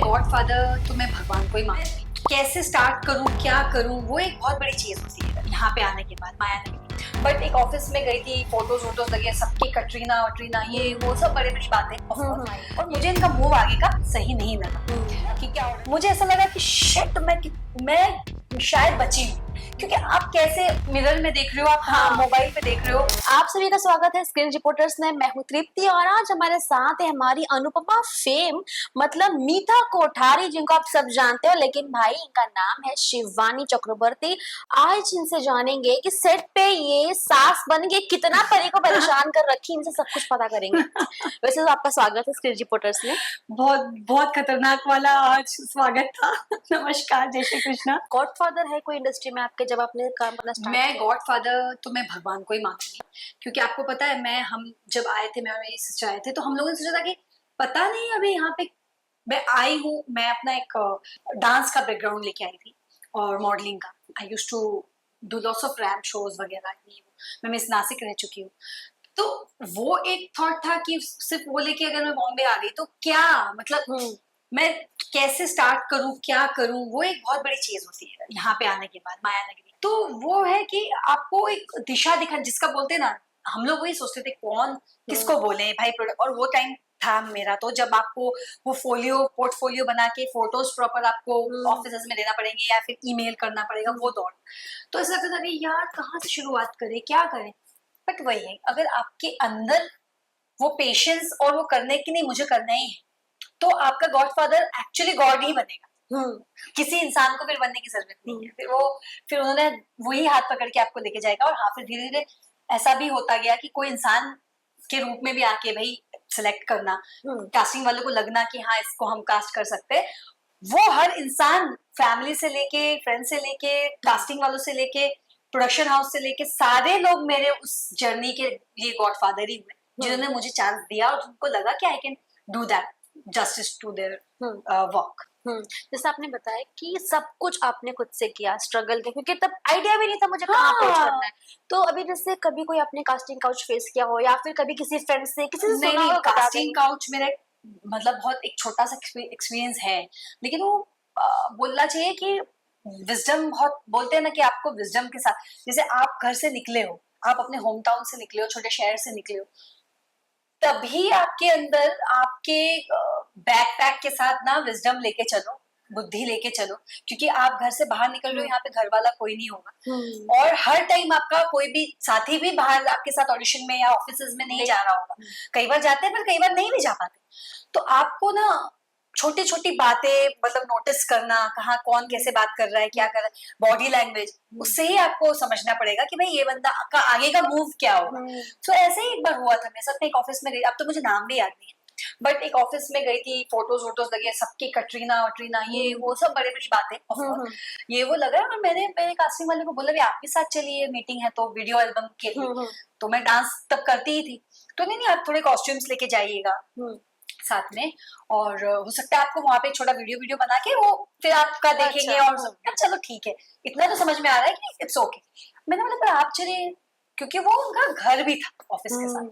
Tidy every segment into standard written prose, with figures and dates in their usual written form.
Godfather तो मैं भगवान को ही मानती हूँ। कैसे स्टार्ट करूँ, क्या करूँ, वो एक बहुत बड़ी चीज होती है यहाँ पे आने के बाद, माया नगरी। बट एक ऑफिस में गई थी, फोटोज वोटोज लगे, सबकी कटरीना वटरीना ये वो सब बड़ी बड़ी बातें, और मुझे इनका मूव आगे का सही नहीं लगा कि क्या मुझे ऐसा लगा कि शिट मैं शायद बची हूँ, क्योंकि आप कैसे मिरर में देख रहे हो, आप मोबाइल पे देख रहे हो। आप सभी का स्वागत है स्क्रीन रिपोर्टर्स में। मैं हूं तृप्ति और आज हमारे साथ है हमारी अनुपमा फेम मतलब मीता कोठारी, जिनको आप सब जानते हो, लेकिन भाई इनका नाम है शिवानी चक्रवर्ती। आज इनसे जानेंगे कि सेट पे ये सास बन के कितना परी को परेशान कर रखी, इनसे सब कुछ पता करेंगे। वैसे तो आपका स्वागत है स्क्रीन रिपोर्टर्स में। बहुत बहुत खतरनाक वाला आज स्वागत था। नमस्कार, जय श्री कृष्णा। गॉडफादर है कोई इंडस्ट्री में आपके, जब आपने काम करना स्टार्ट मैं गॉडफादर तो मैं भगवान को ही मानूंगी, क्योंकि आपको पता है हम जब आए थे, मैं और मेरी सिस्टर आए थे, तो हम लोगों ने सोचा था कि पता नहीं अभी यहाँ पे मैं आई हूँ। मैं अपना एक डांस का बैकग्राउंड लेके आई थी और मॉडलिंग का। I used to do lots of ramp shows वगैरह। मैं मिस नासिक रह चुकी हूँ, तो वो एक थॉट था कि सिर्फ वो लेके अगर मैं बॉम्बे आ गई तो क्या मतलब मैं कैसे स्टार्ट करूं, क्या करूं, वो एक बहुत बड़ी चीज होती है यहाँ पे आने के बाद, माया नगरी। तो वो है कि आपको एक दिशा दिखा, जिसका बोलते ना, हम लोग वही सोचते थे कौन किसको बोले भाई प्रोडक्ट। और वो टाइम था मेरा, तो जब आपको वो पोर्टफोलियो बना के फोटोज प्रॉपर आपको ऑफिस में देना पड़ेंगे या फिर ईमेल करना पड़ेगा, वो दौड़। तो ऐसा लगता था कि यार कहाँ से शुरुआत करें, क्या करें। बट वही है, अगर आपके अंदर वो पेशेंस और वो करने की नहीं, मुझे करना ही है, तो आपका गॉडफादर एक्चुअली गॉड ही बनेगा। किसी इंसान को फिर बनने की जरूरत नहीं है। फिर उन्होंने वही हाथ पकड़ के आपको लेके जाएगा। और हाँ, फिर धीरे धीरे ऐसा भी होता गया कि कोई इंसान के रूप में भी आके भाई सिलेक्ट करना, कास्टिंग वालों को लगना कि हाँ इसको हम कास्ट कर सकते हैं। वो हर इंसान, फैमिली से लेके, फ्रेंड से लेके, कास्टिंग वालों से लेके, प्रोडक्शन हाउस से लेके, सारे लोग मेरे उस जर्नी के लिए गॉडफादर ही हुए, जिन्होंने मुझे चांस दिया और उनको लगा कि I can do that justice to their work. जैसे आपने बताया कि सब कुछ आपने खुद से किया, स्ट्रगल किया, क्योंकि तब आइडिया भी नहीं था मुझे कहाँ अप्रोच करना है। तो अभी जैसे कभी कोई आपने कास्टिंग काउच फेस किया हो या फिर कभी किसी फ्रेंड से किसी से सुना हो? कास्टिंग काउच मेरा मतलब बहुत एक छोटा सा एक्सपीरियंस है, लेकिन वो बोलना चाहिए कि विजडम, बहुत बोलते हैं ना कि आपको विजडम के साथ, जैसे आप घर से निकले हो, आप अपने होम टाउन से निकले हो, छोटे शहर से निकले हो, तभी आपके अंदर आपके बैकपैक के साथ ना विजडम लेके चलो, बुद्धि लेके चलो, क्योंकि आप घर से बाहर निकल रहे हो, यहाँ पे घर वाला कोई नहीं होगा। और हर टाइम आपका कोई भी साथी भी बाहर आपके साथ ऑडिशन में या ऑफिस में नहीं जा रहा होगा। कई बार जाते हैं पर कई बार नहीं भी जा पाते। तो आपको ना छोटी छोटी बातें मतलब नोटिस करना, कहाँ कौन कैसे बात कर रहा है, क्या कर रहा है, बॉडी लैंग्वेज, उससे ही आपको समझना पड़ेगा कि भाई ये बंदा का आगे का मूव क्या होगा। तो ऐसे ही एक बार हुआ था, मैं साथ में एक ऑफिस में गई, अब तो मुझे नाम भी याद नहीं है, बट एक ऑफिस में गई थी, फोटोज वोटोज लगे, सबकी कटरीना वटरीना ये वो सब बड़ी बड़ी बातें, ये वो लगा। और मैंने कास्टिंग वाले को बोला आप भी साथ चलिए, मीटिंग है तो वीडियो एल्बम के लिए। तो मैं डांस तब करती ही थी, तो नहीं आप थोड़े कॉस्ट्यूम्स लेके जाइएगा साथ में, और हो सकता है आपको वहां पे छोटा वीडियो बना के वो फिर आपका देखेंगे। और चलो ठीक है, इतना तो समझ में आ रहा है कि इट्स ओके। मैंने बोला पर आप चलिए, क्योंकि वो उनका घर भी था ऑफिस के साथ,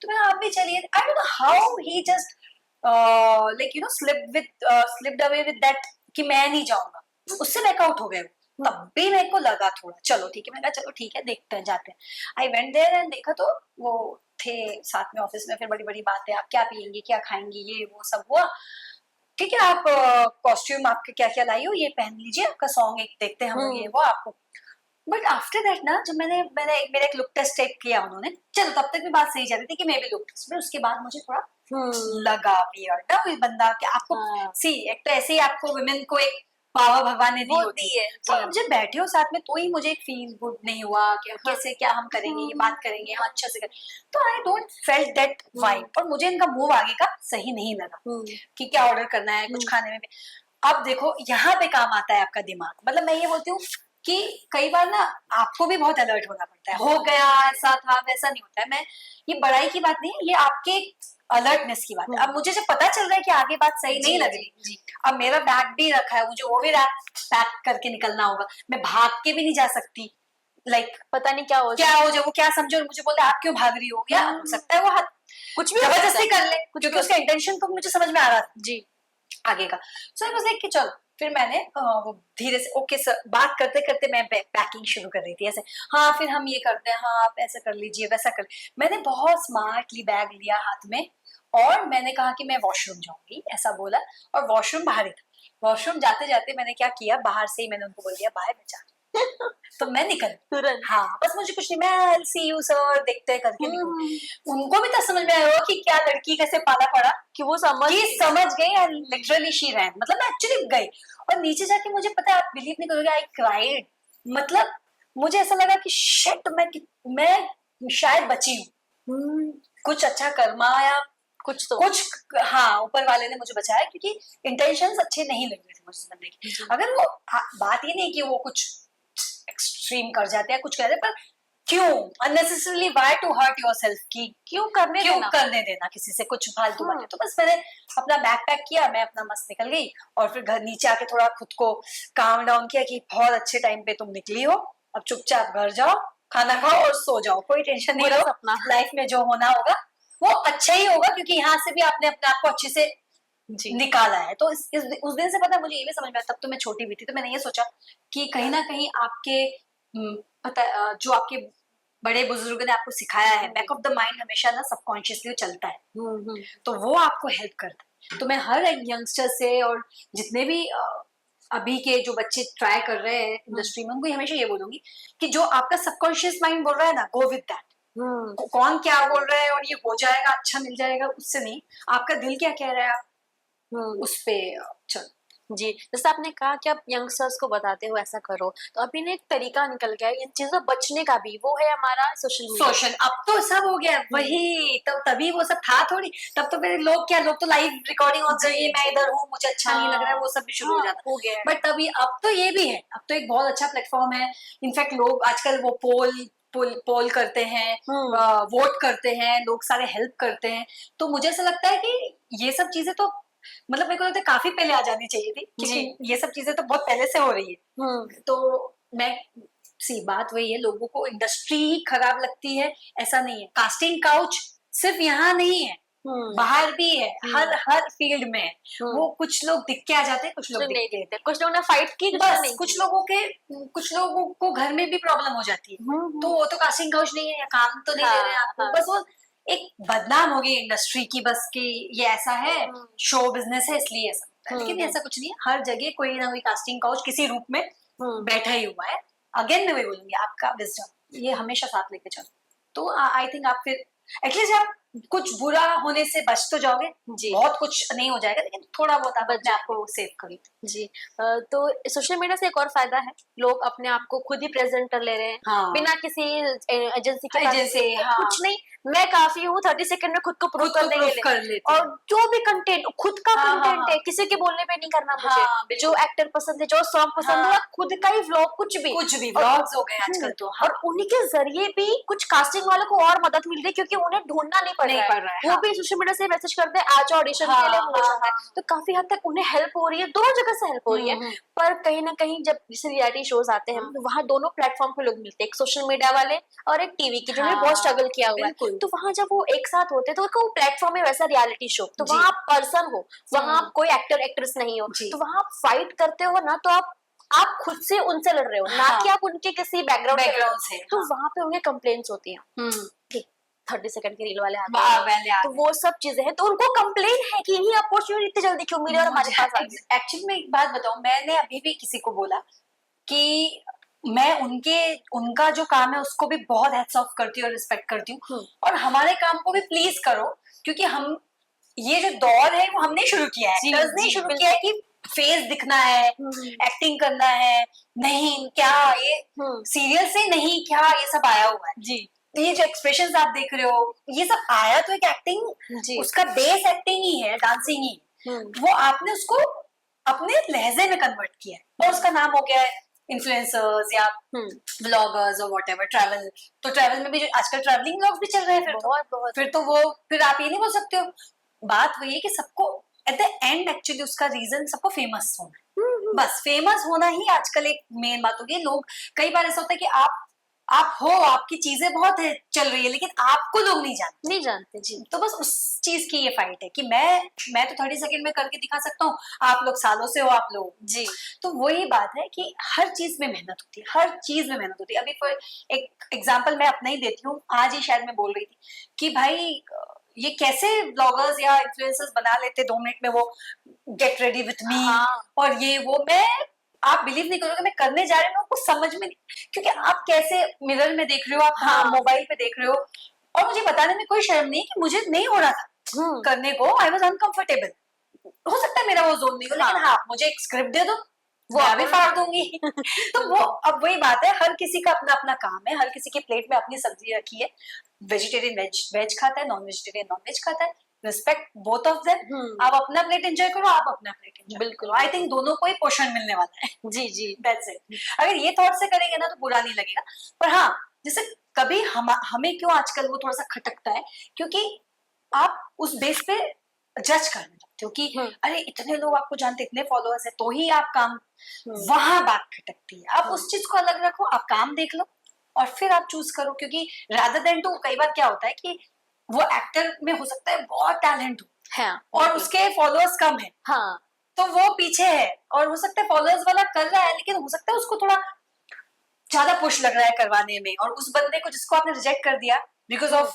तो मैं आप भी चलिए। I don't know how he just like you know slipped away with that कि मैं नहीं जाऊंगा, उससे बैकआउट हो गए। तब भी मेरे को लगा थोड़ा चलो ठीक है, मैंने कहा चलो ठीक है, देखते हैं, जाते हैं। आई वेंट देयर एंड देखा तो वो थे साथ में ऑफिस में। फिर बड़ी बड़ी बातें, आप क्या पियेंगे, क्या खाएंगी, ये वो सब हुआ। ठीक है, आप कॉस्ट्यूम आपके क्या क्या लाई हो, ये पहन लीजिए, आपका सॉन्ग एक देखते हैं हम, ये वो आपको। बट आफ्टर दैट ना, जब मैंने मेरा एक लुक टेस्ट टेक किया उन्होंने, चलो तब तक भी बात सही जा रही थी कि मैं भी लुक टेस्ट में, उसके बाद मुझे थोड़ा लगा वियर्ड ना, कोई बंदा कि आपको सी, एक तो ऐसे ही आपको वुमेन को एक पावर भगवान ने दी होती है, तो अब जब बैठे हो साथ में, तो ही मुझे एक फील गुड नहीं हुआ कि कैसे क्या हम करेंगे, ये बात करेंगे, हम अच्छा से करें। तो I don't felt that vibe, और मुझे इनका मूव आगे का सही नहीं लगा कि क्या ऑर्डर करना है, कुछ खाने में भी। अब देखो यहाँ पे काम आता है आपका दिमाग। मतलब मैं ये बोलती हूँ कि कई बार ना आपको भी बहुत अलर्ट होना पड़ता है, हो गया ऐसा था वैसा नहीं होता है। मैं ये बड़ाई की बात नहीं है, ये आपके अलर्टनेस की बात है। अब मुझे जब पता चल रहा है कि आगे बात सही नहीं लग रही, अब मेरा बैग भी रखा है, मुझे वो भी पैक करके निकलना होगा, मैं भाग के भी नहीं जा सकती। लाइक पता नहीं क्या हो जाए, वो क्या समझो, मुझे बोलते आप क्यों भाग रही हो, या हो सकता है वो कुछ भी जबरदस्ती कर ले, क्योंकि उसका इंटेंशन तो मुझे समझ में आ रहा था जी। आगे का। सो आई वाज लाइक कि चलो, फिर मैंने वो धीरे से ओके सर, बात करते करते मैं पैकिंग शुरू कर रही थी ऐसे। हाँ फिर हम ये करते हैं, हाँ आप ऐसा कर लीजिए वैसा कर। मैंने बहुत स्मार्टली बैग लिया हाथ में और मैंने कहा कि मैं वॉशरूम जाऊंगी, ऐसा बोला। और वॉशरूम बाहर ही था। वॉशरूम जाते जाते मैंने क्या किया, बाहर से ही मैंने उनको बोल दिया बाहर में जा। तो मैं निकल तुरंत। हाँ बस मुझे कुछ नहीं, मैं आई सी यू सर देखते हैं करके निकल। उनको भी तो समझ में आया होगा कि क्या लड़की कैसे पाला पड़ा, कि वो समझ कि समझ गई एंड लिटरली शी रैन, मतलब मैं एक्चुअली गई। और नीचे जाके मुझे पता है, आप बिलीव नहीं करोगे, आई क्राइड। मतलब मुझे ऐसा लगा कि शिट, मैं शायद बची हूँ, कुछ अच्छा कर्मा या कुछ तो कुछ, हाँ ऊपर वाले ने मुझे बचाया, क्योंकि इंटेंशंस अच्छे नहीं लग रहे थे मुझे बंदे के। अगर वो बात ये नहीं कि वो कुछ एक्सट्रीम कर जाते हैं, कुछ कर जाते, पर क्यों unnecessarily why to hurt yourself, की क्यों क्यों करने देना किसी से कुछ फालतू बातें। तो बस मैंने अपना बैग पैक किया, मैं अपना मस्त निकल गई। और फिर घर नीचे आके थोड़ा खुद को काम डाउन किया कि बहुत अच्छे टाइम पे तुम निकली हो, अब चुपचाप घर जाओ, खाना खाओ और सो जाओ, कोई टेंशन नहीं लो, लाइफ में जो होना होगा वो अच्छा ही होगा, क्योंकि यहाँ से भी आपने अपने आप को अच्छे से निकाला है। तो उस दिन से पता है मुझे ये भी समझ में आया, तब तो मैं छोटी भी थी, तो मैंने ये सोचा कि कहीं ना कहीं आपके पता जो आपके बड़े बुजुर्ग ने आपको सिखाया है, बैक ऑफ द माइंड हमेशा ना सबकॉन्शियसली चलता है, तो वो आपको हेल्प करता है। तो मैं हर एक यंगस्टर से और जितने भी अभी के जो बच्चे ट्राई कर रहे हैं इंडस्ट्री में, उनको हमेशा ये बोलूंगी कि जो आपका सबकॉन्शियस माइंड बोल रहा है ना, गो विद दैट। कौन क्या बोल रहा है और ये हो जाएगा, अच्छा मिल जाएगा, उससे नहीं, आपका दिल क्या कह रहा है उस पे चल। जी, जैसे आपने कहा कि आप यंगस्टर्स को बताते हो ऐसा करो, तो अभी ने एक तरीका निकल गया है इन चीजों बचने का भी, वो है हमारा सोशल मीडिया। अब तो सब हो गया वही, तब तभी वो सब था थोड़ी। तब तो फिर लोग क्या, लोग तो लाइव रिकॉर्डिंग ऑन करिए, मैं इधर हूँ, मुझे अच्छा नहीं लग रहा है, वो सब भी शुरू हो जाता हो गया। बट तभी अब तो ये भी है, अब तो एक बहुत अच्छा प्लेटफॉर्म है। इनफैक्ट लोग आजकल वो पोल करते हैं, वोट करते हैं, लोग सारे हेल्प करते हैं। तो मुझे ऐसा लगता है कि ये सब चीजें तो मतलब मेरे को लगता है काफी पहले आ जानी चाहिए थी, क्योंकि ये सब चीजें तो बहुत पहले से हो रही है। तो मैं सी बात वही है, लोगों को इंडस्ट्री ही खराब लगती है ऐसा नहीं है। कास्टिंग काउच सिर्फ यहाँ नहीं है, बाहर भी है, हर फील्ड में है। वो कुछ लोग दिख के आ जाते हैं, कुछ लोग नहीं दिखते, कुछ लोगों ने फाइट की, बस कुछ लोगों को घर में भी प्रॉब्लम हो जाती है, तो वो तो कास्टिंग काउच नहीं है या काम तो नहीं दे रहे हैं आपको, बस वो एक बदनाम हो गई इंडस्ट्री की, बस कि ये ऐसा है, शो बिजनेस है इसलिए ऐसा होता है। लेकिन ऐसा कुछ नहीं है, हर जगह कोई ना कोई कास्टिंग काउच किसी रूप में बैठा ही हुआ है। अगेन मैं वही बोलूंगी, आपका विजडम ये हमेशा साथ लेके चलो, तो आई थिंक आप फिर एटलीस्ट आप कुछ बुरा होने से बच तो जाओगे जी। बहुत कुछ नहीं हो जाएगा, लेकिन थोड़ा बहुत आप अपने आप को सेव करो जी। तो सोशल मीडिया से एक और फायदा है, लोग अपने आप को खुद ही प्रेजेंट कर ले रहे हैं, बिना किसी एजेंसी के कुछ नहीं, मैं काफी हूँ, 30 सेकंड में खुद को प्रूव कर लेते और जो भी कंटेंट खुद का कंटेंट है, किसी के बोलने पे नहीं करना मुझे। जो एक्टर पसंद है, जो सॉन्ग पसंद है, खुद का ही व्लॉग, कुछ भी व्लॉग्स हो गए आजकल तो, और उन्हीं के जरिए भी कुछ कास्टिंग वालों को और मदद मिल रही है, क्योंकि उन्हें ढूंढना नहीं पड़ रहा है। वो भी सोशल मीडिया से मैसेज करते हैं, आज ऑडिशन के लिए हो जाता है, तो काफी हद तक उन्हें हेल्प हो रही है, दोनों जगह से हेल्प हो रही है। पर कहीं ना कहीं जब जैसे रियलिटी शोज आते हैं, तो वहाँ दोनों प्लेटफॉर्म पे लोग मिलते हैं, एक सोशल मीडिया वाले और एक टीवी की, जिन्होंने बहुत स्ट्रगल किया हुआ है। तो वहाँ जब वो एक साथ होते हैं, तो वो प्लेटफॉर्म है वैसा रियलिटी शो, तो वहाँ आप पर्सन हो, वहाँ आप कोई एक्टर एक्ट्रेस नहीं हो, तो वहाँ आप फाइट करते हो ना, तो आप खुद से उनसे लड़ रहे हो, ना कि आप उनके किसी बैकग्राउंड से। तो वहाँ पे उन्हें कंप्लेंट्स होती हैं, 30 सेकंड के रील वाले आते हैं, तो वो सब चीजें हैं, तो उनको कंप्लेन है कि ये अपॉर्चुनिटी इतनी जल्दी क्यों मिली और हमारे पास आ गई। एक्चुअली मैं एक बात बताऊं, मैंने अभी भी किसी को बोला कि मैं उनका जो काम है उसको भी बहुत हैट्स ऑफ करती हूँ और रिस्पेक्ट करती हूँ, और हमारे काम को भी प्लीज करो, क्योंकि हम ये जो दौर है वो हमने शुरू किया है, एक्टर्स ने शुरू किया है कि फेस दिखना है, एक्टिंग करना है, नहीं क्या ये सीरियल से नहीं क्या ये सब आया हुआ है जी। ये जो एक्सप्रेशंस आप देख रहे हो, ये सब आया तो एक एक्टिंग, उसका बेस एक्टिंग ही है, डांसिंग ही, वो आपने उसको अपने लहजे में कन्वर्ट किया है, और उसका नाम हो गया है इन्फ्लुएंसर्स या व्लॉगर्स और व्हाटएवर। ट्रैवल, तो ट्रैवल में भी जो आजकल ट्रैवलिंग व्लॉग्स भी चल रहे हैं, फिर तो वो फिर आप ये नहीं बोल सकते हो। बात वही है कि सबको एट द एंड एक्चुअली उसका रीजन सबको फेमस होना, बस फेमस होना ही आजकल एक मेन बात हो गई। लोग कई बार ऐसा होता है कि आप आप हो, आपकी चीजें बहुत है, चल रही है, लेकिन आपको लोग नहीं जानते। नहीं जानते जी। तो बस उस चीज की ये फाइट है कि मैं तो 30 सेकंड में करके दिखा सकता हूँ, आप लोग सालों से हो, आप लोग। जी तो वही बात है कि हर चीज में मेहनत होती है, हर चीज में मेहनत होती है। अभी फॉर एक एग्जांपल मैं अपना ही देती हूँ, आज ही शायद मैं बोल रही थी कि भाई ये कैसे ब्लॉगर्स या इन्फ्लुएंसर्स बना लेते 2 मिनट में वो गेट रेडी विथ मी हाँ और ये वो। मैं, आप बिलीव नहीं करोगे, मैं करने जा रही हूँ, आपको समझ में नहीं, क्योंकि आप कैसे मिरर में देख रहे हो, आप हाँ। मोबाइल पे देख रहे हो, और मुझे बताने में कोई शर्म नहीं कि मुझे नहीं हो रहा था करने को, आई वॉज अनकंफर्टेबल। हो सकता है मेरा वो जोन नहीं हो, लेकिन हाँ मुझे एक स्क्रिप्ट दे दो, वो मैं भी फाड़ दूंगी। तो वो अब वही बात है, हर किसी का अपना अपना काम है, हर किसी के प्लेट में अपनी सब्जी रखी है। वेजिटेरियन वेज वेज खाता है, नॉन वेजिटेरियन नॉन वेज खाता है, रिस्पेक्ट बोथ ऑफ देम। आप अपना प्लेट एंजॉय करो, आप अपना प्लेट एंजॉय बिल्कुल, करो। आई थिंक दोनों को ही पोषण मिलने वाला है। जी जी दैट्स इट। अगर ये थॉट से करेंगे ना तो बुरा नहीं लगेगा। पर हाँ, जैसे कभी हमें क्यों आजकल वो थोड़ा सा खटकता है, क्योंकि आप उस बेस पे जज करने लगते हो कि अरे इतने लोग आपको जानते, इतने फॉलोअर्स है, तो ही आप काम, वहां बात खटकती है। आप उस चीज को अलग रखो, आप काम देख लो और फिर आप चूज करो। क्योंकि रादर देन टू, कई बार क्या होता है कि वो एक्टर में हो सकता है बहुत टैलेंट हो हाँ और उसके फॉलोअर्स कम है, हाँ तो वो पीछे है, और हो सकता है फॉलोअर्स वाला कर रहा है, लेकिन हो सकता है उसको थोड़ा ज्यादा पुश लग रहा है करवाने में, और उस बंदे को जिसको आपने रिजेक्ट कर दिया बिकॉज ऑफ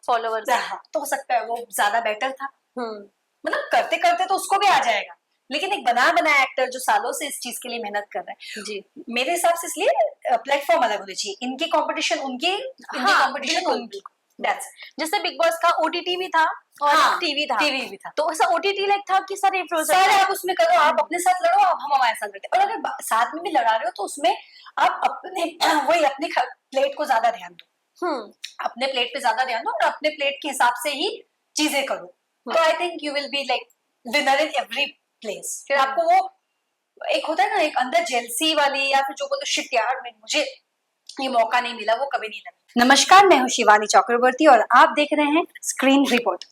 फॉलोवर्स। तो हो सकता है वो ज्यादा बेटर था। मतलब करते करते तो उसको भी आ जाएगा, लेकिन एक बना बनाया एक्टर जो सालों से इस चीज के लिए मेहनत कर रहा है जी मेरे हिसाब से, इसलिए प्लेटफॉर्म अलग होने चाहिए। इनकी कंपटीशन उनकी, इनकी हाँ, कंपटीशन बिल्कुल, उनकी। That's it। जैसे बिग बॉस का ओटीटी भी था और हाँ, टीवी था, टीवी भी था। तो ऐसा ओटीटी लाइक था कि सर इन्फ्लुएंसर सर आप उसमें करो, आप अपने साथ लड़ो, आप हम हमारे साथ लड़ते, और अगर साथ में भी लड़ा रहे हो तो उसमें आप अपने वही अपनी प्लेट को ज्यादा ध्यान दो, अपने प्लेट पे ज्यादा ध्यान दो और अपने प्लेट के हिसाब से ही चीजें करो। तो I think you will be like winner in every place. फिर आपको वो एक होता है ना, एक अंदर जेलसी वाली, या फिर जो बोलते शिट यार मुझे ये मौका नहीं मिला, वो कभी नहीं लगा। नमस्कार, मैं हूँ शिवानी चक्रवर्ती और आप देख रहे हैं स्क्रीन रिपोर्ट।